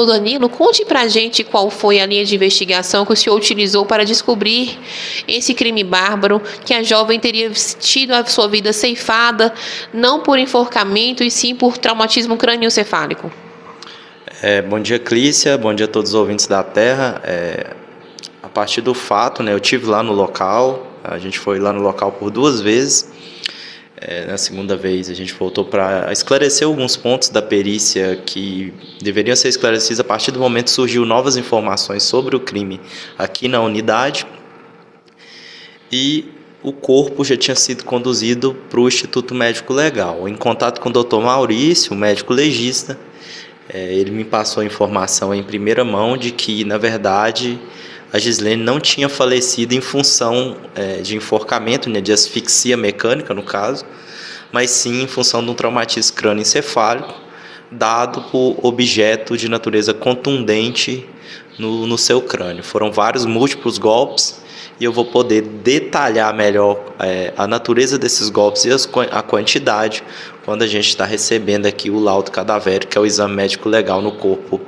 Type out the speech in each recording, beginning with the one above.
Danilo, conte pra gente qual foi a linha de investigação que o senhor utilizou para descobrir esse crime bárbaro, que a jovem teria tido a sua vida ceifada, não por enforcamento, e sim por traumatismo crânioencefálico. Bom dia, Clícia, bom dia a todos os ouvintes da Terra. A partir do fato, eu tive lá no local, a gente foi lá no local por 2 vezes. Na segunda vez a gente voltou para esclarecer alguns pontos da perícia que deveriam ser esclarecidos a partir do momento que surgiu novas informações sobre o crime aqui na unidade. E o corpo já tinha sido conduzido para o Instituto Médico Legal. Em contato com o Dr. Maurício, o médico legista, ele me passou a informação em primeira mão de que, na verdade, a Gislene não tinha falecido em função de enforcamento, de asfixia mecânica, no caso, mas sim em função de um traumatismo crânioencefálico dado por objeto de natureza contundente no seu crânio. Foram vários múltiplos golpes e eu vou poder detalhar melhor a natureza desses golpes e a quantidade quando a gente está recebendo aqui o laudo cadavérico, que é o exame médico legal no corpo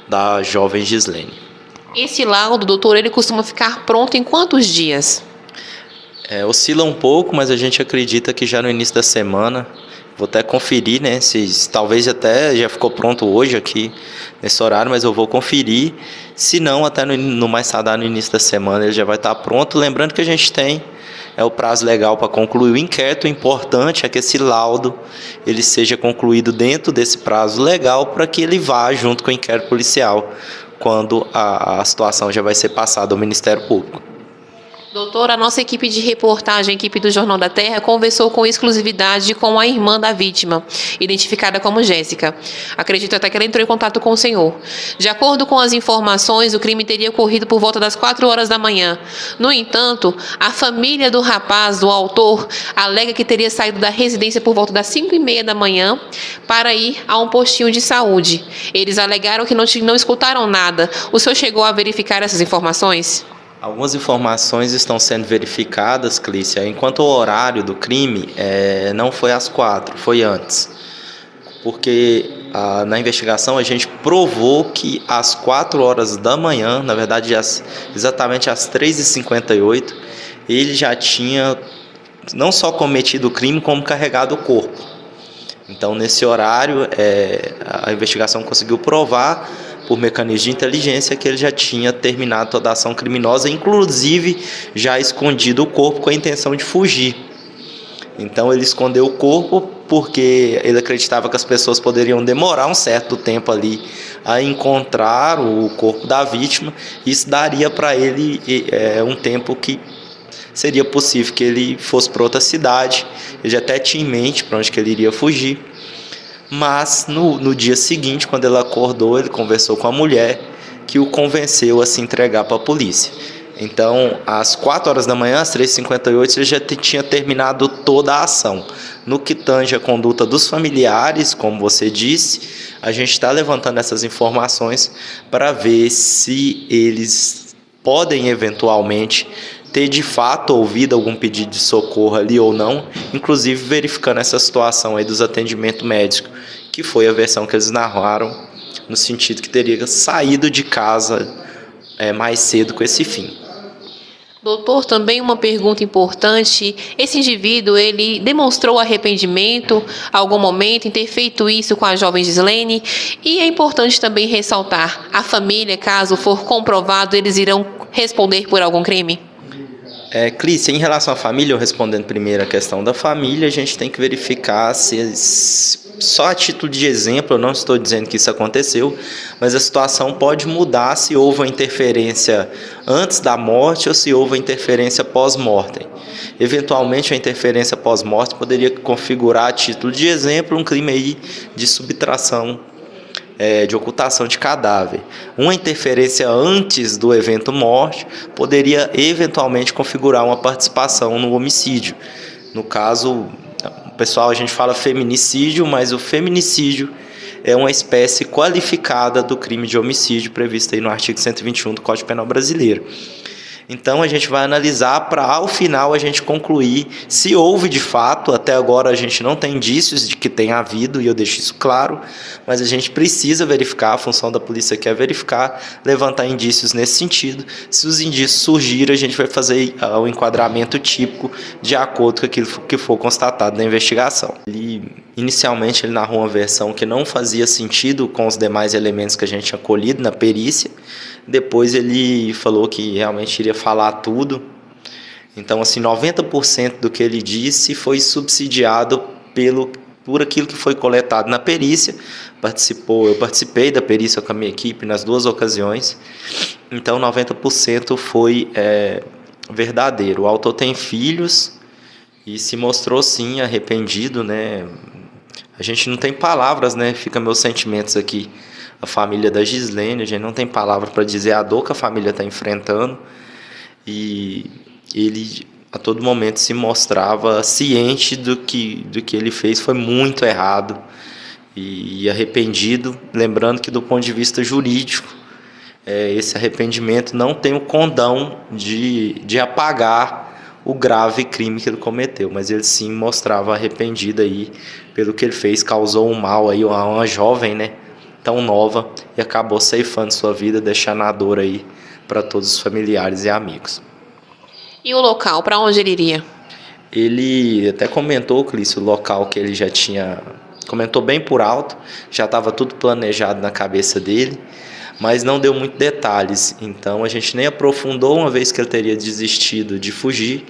da jovem Gislene. Esse laudo, doutor, ele costuma ficar pronto em quantos dias? Oscila um pouco, mas a gente acredita que já no início da semana. Vou até conferir, se talvez até já ficou pronto hoje aqui nesse horário, mas eu vou conferir. Se não, até no mais tardar no início da semana ele já vai estar pronto. Lembrando que a gente tem o prazo legal para concluir o inquérito. O importante é que esse laudo ele seja concluído dentro desse prazo legal para que ele vá junto com o inquérito policial quando a situação já vai ser passada ao Ministério Público. Doutor, a nossa equipe de reportagem, a equipe do Jornal da Terra, conversou com exclusividade com a irmã da vítima, identificada como Jéssica. Acredito até que ela entrou em contato com o senhor. De acordo com as informações, o crime teria ocorrido por volta das 4 horas da manhã. No entanto, a família do rapaz, do autor, alega que teria saído da residência por volta das 5h30 da manhã para ir a um postinho de saúde. Eles alegaram que não escutaram nada. O senhor chegou a verificar essas informações? Algumas informações estão sendo verificadas, Clícia, enquanto o horário do crime não foi às 4, foi antes. Porque na investigação a gente provou que às 4 horas da manhã, na verdade exatamente às 3h58, ele já tinha não só cometido o crime, como carregado o corpo. Então, nesse horário, a investigação conseguiu provar por mecanismo de inteligência que ele já tinha terminado toda a ação criminosa, inclusive já escondido o corpo com a intenção de fugir. Então ele escondeu o corpo porque ele acreditava que as pessoas poderiam demorar um certo tempo ali a encontrar o corpo da vítima. Isso daria para ele um tempo que seria possível que ele fosse para outra cidade. Ele já até tinha em mente para onde que ele iria fugir. Mas no dia seguinte, quando ele acordou, ele conversou com a mulher que o convenceu a se entregar para a polícia. Então, às 4 horas da manhã, às 3h58, ele já tinha terminado toda a ação. No que tange a conduta dos familiares, como você disse, a gente está levantando essas informações para ver se eles podem eventualmente ter de fato ouvido algum pedido de socorro ali ou não, inclusive verificando essa situação aí dos atendimentos médicos, que foi a versão que eles narraram, no sentido que teria saído de casa mais cedo com esse fim. Doutor, também uma pergunta importante. Esse indivíduo, ele demonstrou arrependimento a algum momento em ter feito isso com a jovem Gislene? E é importante também ressaltar, a família, caso for comprovado, eles irão responder por algum crime? Clícia, em relação à família, eu respondendo primeiro a questão da família, a gente tem que verificar se só a título de exemplo, eu não estou dizendo que isso aconteceu, mas a situação pode mudar se houve uma interferência antes da morte ou se houve uma interferência pós-mortem. Eventualmente, a interferência pós-morte poderia configurar, a título de exemplo, um crime aí de subtração, de ocultação de cadáver. Uma interferência antes do evento morte poderia eventualmente configurar uma participação no homicídio. No caso, pessoal, a gente fala feminicídio, mas o feminicídio é uma espécie qualificada do crime de homicídio previsto aí no artigo 121 do Código Penal Brasileiro. Então a gente vai analisar para ao final a gente concluir se houve de fato. Até agora a gente não tem indícios de que tenha havido, e eu deixo isso claro, mas a gente precisa verificar, a função da polícia aqui é verificar, levantar indícios nesse sentido. Se os indícios surgirem, a gente vai fazer o enquadramento típico de acordo com aquilo que for constatado na investigação. Inicialmente ele narrou uma versão que não fazia sentido com os demais elementos que a gente tinha colhido na perícia. Depois ele falou que realmente iria falar tudo. Então, assim, 90% do que ele disse foi subsidiado por aquilo que foi coletado na perícia. Eu participei da perícia com a minha equipe nas 2 ocasiões. Então, 90% foi verdadeiro. O autor tem filhos e se mostrou, sim, arrependido, né? A gente não tem palavras, né? Fica meus sentimentos aqui. A família da Gislene, a gente não tem palavra para dizer a dor que a família está enfrentando, e ele a todo momento se mostrava ciente do que ele fez foi muito errado e arrependido, lembrando que do ponto de vista jurídico, esse arrependimento não tem o condão de apagar o grave crime que ele cometeu, mas ele sim mostrava arrependido aí pelo que ele fez, causou um mal aí a uma jovem, né? Tão nova, e acabou ceifando sua vida, deixando a dor aí para todos os familiares e amigos. E o local, para onde ele iria? Ele até comentou, Clício, o local que ele já tinha, comentou bem por alto, já estava tudo planejado na cabeça dele, mas não deu muitos detalhes, então a gente nem aprofundou, uma vez que ele teria desistido de fugir,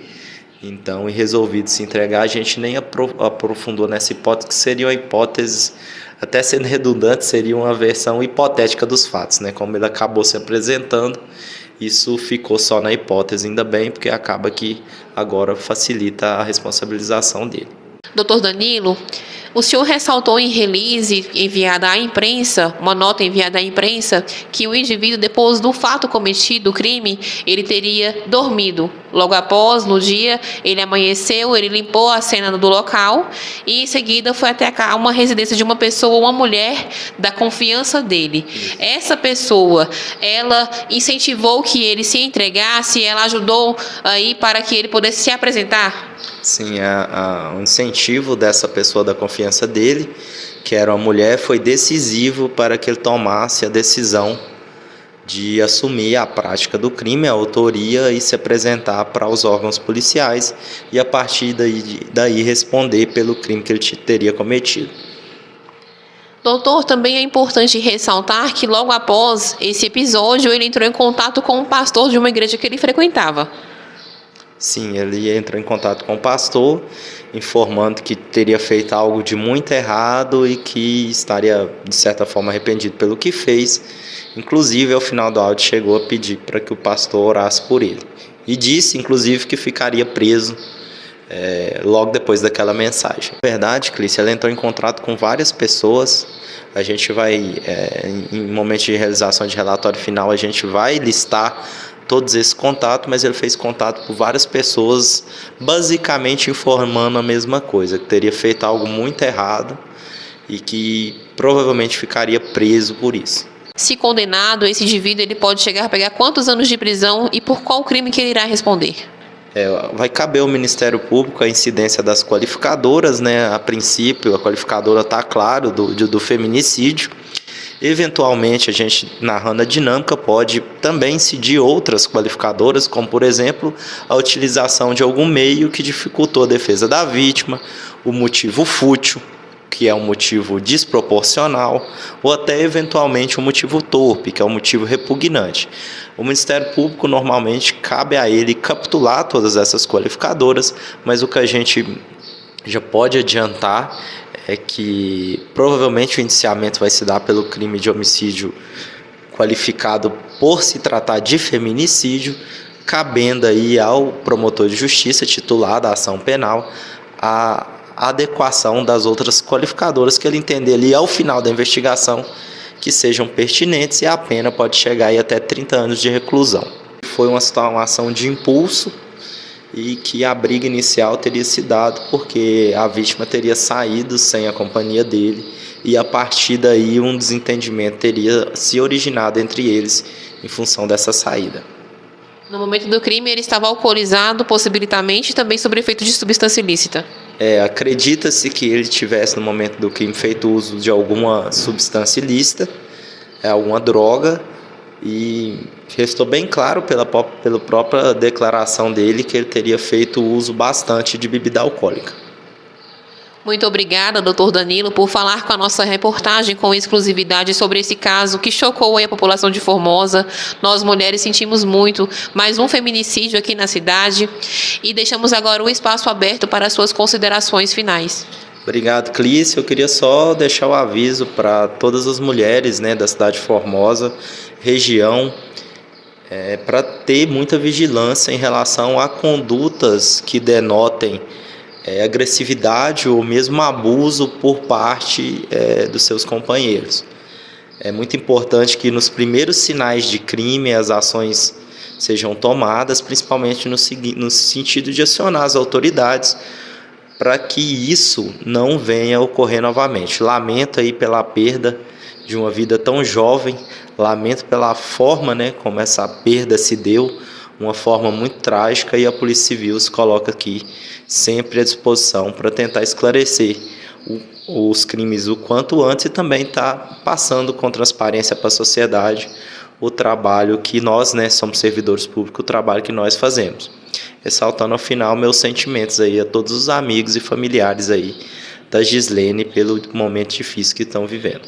então, e resolvido se entregar, a gente nem aprofundou nessa hipótese, que seria uma hipótese, até sendo redundante, seria uma versão hipotética dos fatos, né? Como ele acabou se apresentando, isso ficou só na hipótese, ainda bem, porque acaba que agora facilita a responsabilização dele. Doutor Danilo, o senhor ressaltou em release enviada à imprensa, uma nota enviada à imprensa, que o indivíduo, depois do fato cometido, o crime, ele teria dormido. Logo após, no dia, ele amanheceu, ele limpou a cena do local e, em seguida, foi até uma residência de uma pessoa, uma mulher da confiança dele. Essa pessoa, ela incentivou que ele se entregasse, ela ajudou aí para que ele pudesse se apresentar? Sim, o incentivo dessa pessoa da confiança dele, que era uma mulher, foi decisivo para que ele tomasse a decisão de assumir a prática do crime, a autoria, e se apresentar para os órgãos policiais e a partir daí responder pelo crime que ele teria cometido. Doutor, também é importante ressaltar que logo após esse episódio ele entrou em contato com um pastor de uma igreja que ele frequentava. Sim, ele entrou em contato com o pastor, informando que teria feito algo de muito errado e que estaria, de certa forma, arrependido pelo que fez. Inclusive, ao final do áudio, chegou a pedir para que o pastor orasse por ele. E disse, inclusive, que ficaria preso logo depois daquela mensagem. Na verdade, Clícia, ela entrou em contato com várias pessoas. A gente vai, em momento de realização de relatório final, a gente vai listar todos esses contatos, mas ele fez contato por várias pessoas, basicamente informando a mesma coisa, que teria feito algo muito errado e que provavelmente ficaria preso por isso. Se condenado, esse indivíduo ele pode chegar a pegar quantos anos de prisão e por qual crime que ele irá responder? Vai caber ao Ministério Público a incidência das qualificadoras, né? A princípio, a qualificadora está claro do feminicídio. Eventualmente, a gente, narrando a dinâmica, pode também incidir outras qualificadoras, como, por exemplo, a utilização de algum meio que dificultou a defesa da vítima, o motivo fútil, que é um motivo desproporcional, ou até, eventualmente, um motivo torpe, que é um motivo repugnante. O Ministério Público, normalmente, cabe a ele capitular todas essas qualificadoras, mas o que a gente já pode adiantar é que provavelmente o indiciamento vai se dar pelo crime de homicídio qualificado por se tratar de feminicídio, cabendo aí ao promotor de justiça titular da ação penal a adequação das outras qualificadoras que ele entender ali ao final da investigação que sejam pertinentes, e a pena pode chegar aí até 30 anos de reclusão. Foi uma ação de impulso e que a briga inicial teria se dado porque a vítima teria saído sem a companhia dele e a partir daí um desentendimento teria se originado entre eles em função dessa saída. No momento do crime, ele estava alcoolizado, possibilitamente, e também sob efeito de substância ilícita. Acredita-se que ele tivesse, no momento do crime, feito uso de alguma substância ilícita, alguma droga, e restou bem claro pela própria declaração dele que ele teria feito uso bastante de bebida alcoólica. Muito obrigada, doutor Danilo, por falar com a nossa reportagem com exclusividade sobre esse caso que chocou a população de Formosa. Nós, mulheres, sentimos muito. Mais um feminicídio aqui na cidade. E deixamos agora o espaço aberto para as suas considerações finais. Obrigado, Clícia. Eu queria só deixar o aviso para todas as mulheres, né, da cidade de Formosa, região, para ter muita vigilância em relação a condutas que denotem agressividade ou mesmo abuso por parte dos seus companheiros. É muito importante que nos primeiros sinais de crime as ações sejam tomadas, principalmente no sentido de acionar as autoridades para que isso não venha a ocorrer novamente. Lamento aí pela perda de uma vida tão jovem, lamento pela forma, né, como essa perda se deu, uma forma muito trágica, e a Polícia Civil se coloca aqui sempre à disposição para tentar esclarecer os crimes o quanto antes e também está passando com transparência para a sociedade o trabalho que nós, né, somos servidores públicos, o trabalho que nós fazemos. Ressaltando ao final meus sentimentos aí a todos os amigos e familiares aí da Gislene pelo momento difícil que estão vivendo.